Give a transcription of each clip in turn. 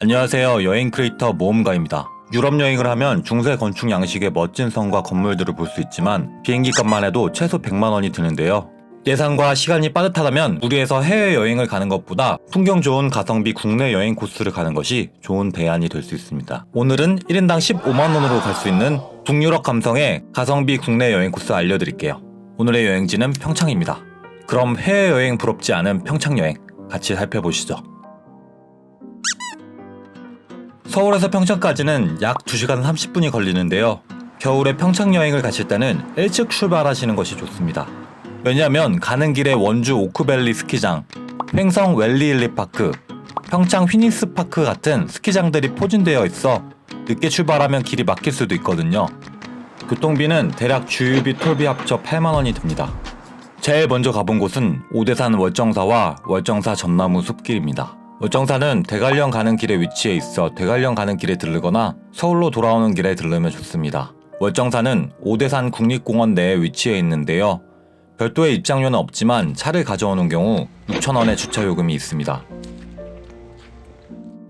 안녕하세요. 여행 크리에이터 모험가입니다. 유럽 여행을 하면 중세 건축 양식의 멋진 성과 건물들을 볼 수 있지만 비행기 값만 해도 최소 100만 원이 드는데요. 예산과 시간이 빠듯하다면 무리해서 해외여행을 가는 것보다 풍경 좋은 가성비 국내 여행 코스를 가는 것이 좋은 대안이 될 수 있습니다. 오늘은 1인당 15만 원으로 갈 수 있는 북유럽 감성의 가성비 국내 여행 코스 알려드릴게요. 오늘의 여행지는 평창입니다. 그럼 해외여행 부럽지 않은 평창여행 같이 살펴보시죠. 서울에서 평창까지는 약 2시간 30분이 걸리는데요. 겨울에 평창 여행을 가실 때는 일찍 출발하시는 것이 좋습니다. 왜냐하면 가는 길에 원주 오크밸리 스키장, 횡성 웰리일리파크, 평창 휘니스파크 같은 스키장들이 포진되어 있어 늦게 출발하면 길이 막힐 수도 있거든요. 교통비는 대략 주유비 톨비 합쳐 8만 원이 듭니다. 제일 먼저 가본 곳은 오대산 월정사와 월정사 전나무 숲길입니다. 월정사는 대관령 가는 길에 위치해 있어 대관령 가는 길에 들르거나 서울로 돌아오는 길에 들르면 좋습니다. 월정사는 오대산 국립공원 내에 위치해 있는데요. 별도의 입장료는 없지만 차를 가져오는 경우 6,000원의 주차요금이 있습니다.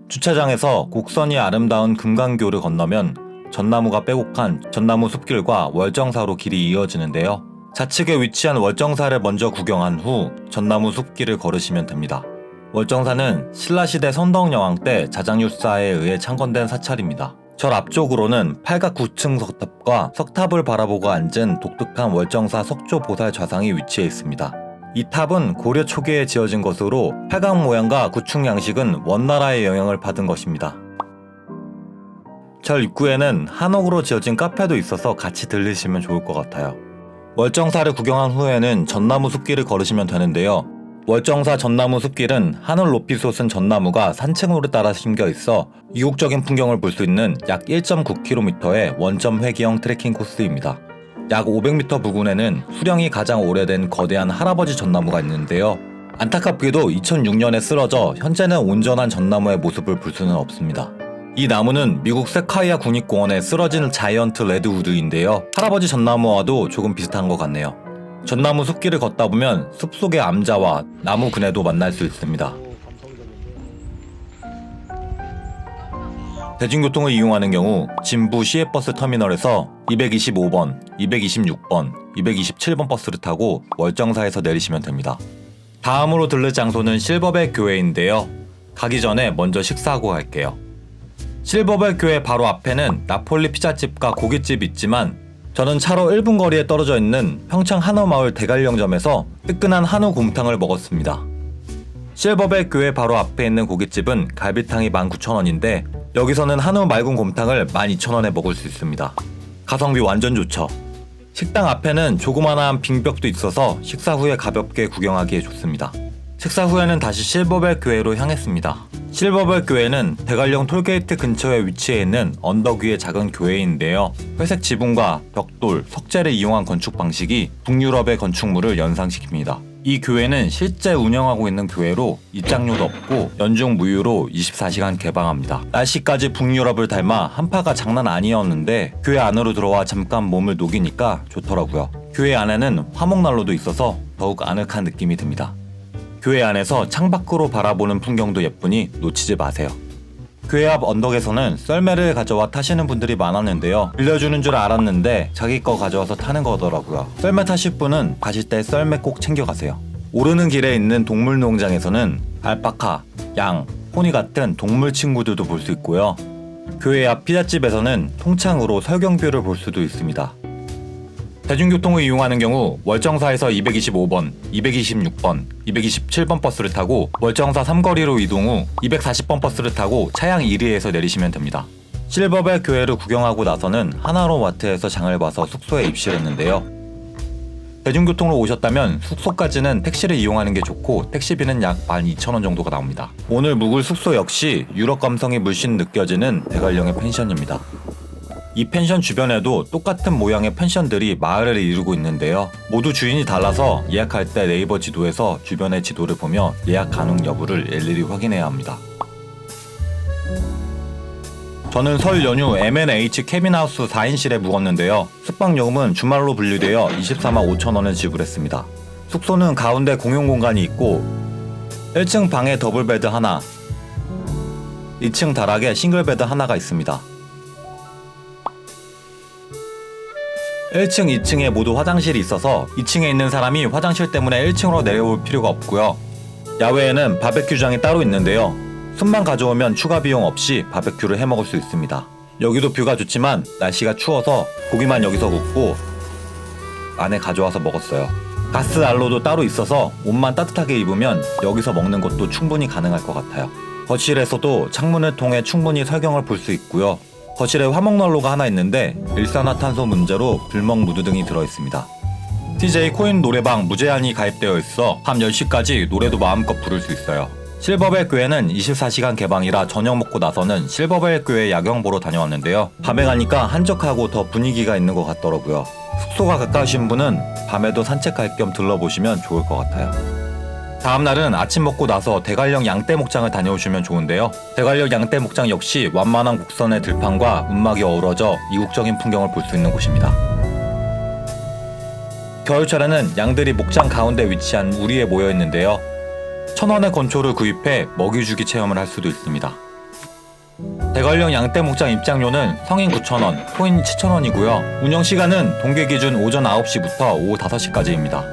주차장에서 곡선이 아름다운 금강교를 건너면 전나무가 빼곡한 전나무 숲길과 월정사로 길이 이어지는데요. 좌측에 위치한 월정사를 먼저 구경한 후 전나무 숲길을 걸으시면 됩니다. 월정사는 신라시대 선덕여왕 때 자장육사에 의해 창건된 사찰입니다. 절 앞쪽으로는 팔각 9층 석탑과 석탑을 바라보고 앉은 독특한 월정사 석조보살 좌상이 위치해 있습니다. 이 탑은 고려 초기에 지어진 것으로 팔각 모양과 구층 양식은 원나라의 영향을 받은 것입니다. 절 입구에는 한옥으로 지어진 카페도 있어서 같이 들르시면 좋을 것 같아요. 월정사를 구경한 후에는 전나무 숲길을 걸으시면 되는데요. 월정사 전나무 숲길은 하늘 높이 솟은 전나무가 산층으로 따라 심겨 있어 이국적인 풍경을 볼 수 있는 약 1.9km의 원점 회기형 트레킹 코스입니다. 약 500m 부근에는 수령이 가장 오래된 거대한 할아버지 전나무가 있는데요. 안타깝게도 2006년에 쓰러져 현재는 온전한 전나무의 모습을 볼 수는 없습니다. 이 나무는 미국 세콰이아 국립공원에 쓰러진 자이언트 레드우드인데요. 할아버지 전나무와도 조금 비슷한 것 같네요. 전나무 숲길을 걷다 보면 숲속의 암자와 나무 그네도 만날 수 있습니다. 대중교통을 이용하는 경우 진부 시외버스 터미널에서 225번, 226번, 227번 버스를 타고 월정사에서 내리시면 됩니다. 다음으로 들를 장소는 실버벨 교회인데요. 가기 전에 먼저 식사하고 갈게요. 실버벨 교회 바로 앞에는 나폴리 피자집과 고깃집이 있지만 저는 차로 1분 거리에 떨어져 있는 평창 한우마을 대관령점에서 뜨끈한 한우 곰탕을 먹었습니다. 실버벨 교회 바로 앞에 있는 고깃집은 갈비탕이 19,000원인데 여기서는 한우 맑은 곰탕을 12,000원에 먹을 수 있습니다. 가성비 완전 좋죠. 식당 앞에는 조그마한 빙벽도 있어서 식사 후에 가볍게 구경하기에 좋습니다. 식사 후에는 다시 실버벨 교회로 향했습니다. 실버벨 교회는 대관령 톨게이트 근처에 위치해 있는 언덕 위의 작은 교회인데요. 회색 지붕과 벽돌, 석재를 이용한 건축 방식이 북유럽의 건축물을 연상시킵니다. 이 교회는 실제 운영하고 있는 교회로 입장료도 없고 연중 무휴로 24시간 개방합니다. 날씨까지 북유럽을 닮아 한파가 장난 아니었는데 교회 안으로 들어와 잠깐 몸을 녹이니까 좋더라고요. 교회 안에는 화목난로도 있어서 더욱 아늑한 느낌이 듭니다. 교회 안에서 창밖으로 바라보는 풍경도 예쁘니 놓치지 마세요. 교회 앞 언덕에서는 썰매를 가져와 타시는 분들이 많았는데요. 빌려주는 줄 알았는데 자기 거 가져와서 타는 거더라고요. 썰매 타실 분은 가실 때 썰매 꼭 챙겨가세요. 오르는 길에 있는 동물농장에서는 알파카, 양, 포니 같은 동물 친구들도 볼 수 있고요. 교회 앞 피자집에서는 통창으로 설경뷰를 볼 수도 있습니다. 대중교통을 이용하는 경우 월정사에서 225번, 226번, 227번 버스를 타고 월정사 삼거리로 이동 후 240번 버스를 타고 차양 1위에서 내리시면 됩니다. 실버벨 교회를 구경하고 나서는 하나로 마트에서 장을 봐서 숙소에 입실했는데요. 대중교통으로 오셨다면 숙소까지는 택시를 이용하는 게 좋고 택시비는 약 12,000원 정도가 나옵니다. 오늘 묵을 숙소 역시 유럽 감성이 물씬 느껴지는 대관령의 펜션입니다. 이 펜션 주변에도 똑같은 모양의 펜션들이 마을을 이루고 있는데요. 모두 주인이 달라서 예약할 때 네이버 지도에서 주변의 지도를 보며 예약 가능 여부를 일일이 확인해야 합니다. 저는 설 연휴 M&H 캐빈하우스 4인실에 묵었는데요. 숙박요금은 주말로 분류되어 24만 5천원을 지불했습니다. 숙소는 가운데 공용 공간이 있고 1층 방에 더블베드 하나, 2층 다락에 싱글베드 하나가 있습니다. 1층, 2층에 모두 화장실이 있어서 2층에 있는 사람이 화장실 때문에 1층으로 내려올 필요가 없고요. 야외에는 바베큐장이 따로 있는데요. 숯만 가져오면 추가 비용 없이 바베큐를 해먹을 수 있습니다. 여기도 뷰가 좋지만 날씨가 추워서 고기만 여기서 굽고 안에 가져와서 먹었어요. 가스 난로도 따로 있어서 옷만 따뜻하게 입으면 여기서 먹는 것도 충분히 가능할 것 같아요. 거실에서도 창문을 통해 충분히 설경을 볼 수 있고요. 거실에 화목난로가 하나 있는데 일산화탄소 문제로 불멍 무드등이 들어있습니다. TJ 코인 노래방 무제한이 가입되어 있어 밤 10시까지 노래도 마음껏 부를 수 있어요. 실버벨 교회는 24시간 개방이라 저녁 먹고 나서는 실버벨 교회 야경 보러 다녀왔는데요. 밤에 가니까 한적하고 더 분위기가 있는 것 같더라고요. 숙소가 가까우신 분은 밤에도 산책할 겸 들러보시면 좋을 것 같아요. 다음날은 아침 먹고 나서 대관령 양떼 목장을 다녀오시면 좋은데요. 대관령 양떼 목장 역시 완만한 곡선의 들판과 운막이 어우러져 이국적인 풍경을 볼 수 있는 곳입니다. 겨울철에는 양들이 목장 가운데 위치한 우리에 모여 있는데요. 1,000원의 건초를 구입해 먹이 주기 체험을 할 수도 있습니다. 대관령 양떼 목장 입장료는 성인 9,000원, 코인 7,000원이고요. 운영 시간은 동계 기준 오전 9시부터 오후 5시까지입니다.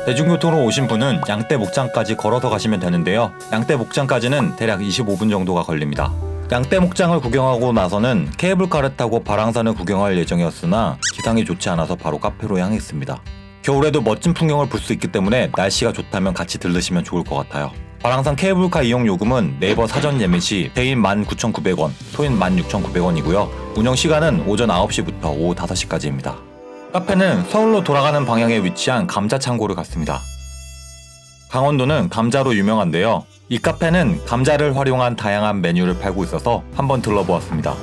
대중교통으로 오신 분은 양떼 목장까지 걸어서 가시면 되는데요. 양떼 목장까지는 대략 25분 정도가 걸립니다. 양떼 목장을 구경하고 나서는 케이블카를 타고 발왕산을 구경할 예정이었으나 기상이 좋지 않아서 바로 카페로 향했습니다. 겨울에도 멋진 풍경을 볼 수 있기 때문에 날씨가 좋다면 같이 들르시면 좋을 것 같아요. 발왕산 케이블카 이용 요금은 네이버 사전 예매 시 대인 19,900원, 소인 16,900원이고요. 운영 시간은 오전 9시부터 오후 5시까지입니다. 카페는 서울로 돌아가는 방향에 위치한 감자창고를 갔습니다. 강원도는 감자로 유명한데요. 이 카페는 감자를 활용한 다양한 메뉴를 팔고 있어서 한번 들러보았습니다.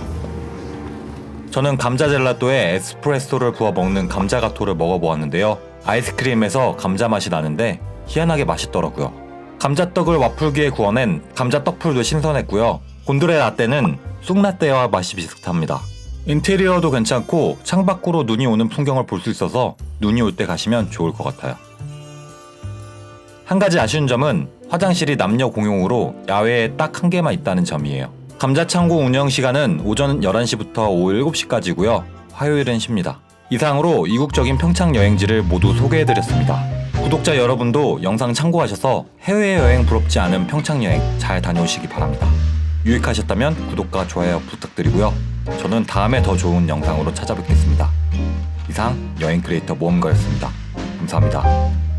저는 감자 젤라또에 에스프레소를 부어 먹는 감자 가토를 먹어보았는데요. 아이스크림에서 감자 맛이 나는데 희한하게 맛있더라고요. 감자떡을 와플기에 구워낸 감자 떡풀도 신선했고요. 곤드레 라떼는 쑥라떼와 맛이 비슷합니다. 인테리어도 괜찮고 창밖으로 눈이 오는 풍경을 볼 수 있어서 눈이 올 때 가시면 좋을 것 같아요. 한 가지 아쉬운 점은 화장실이 남녀 공용으로 야외에 딱 한 개만 있다는 점이에요. 감자창고 운영 시간은 오전 11시부터 오후 7시까지고요. 화요일은 쉽니다. 이상으로 이국적인 평창 여행지를 모두 소개해드렸습니다. 구독자 여러분도 영상 참고하셔서 해외여행 부럽지 않은 평창 여행 잘 다녀오시기 바랍니다. 유익하셨다면 구독과 좋아요 부탁드리고요. 저는 다음에 더 좋은 영상으로 찾아뵙겠습니다. 이상 여행 크리에이터 모험가였습니다. 감사합니다.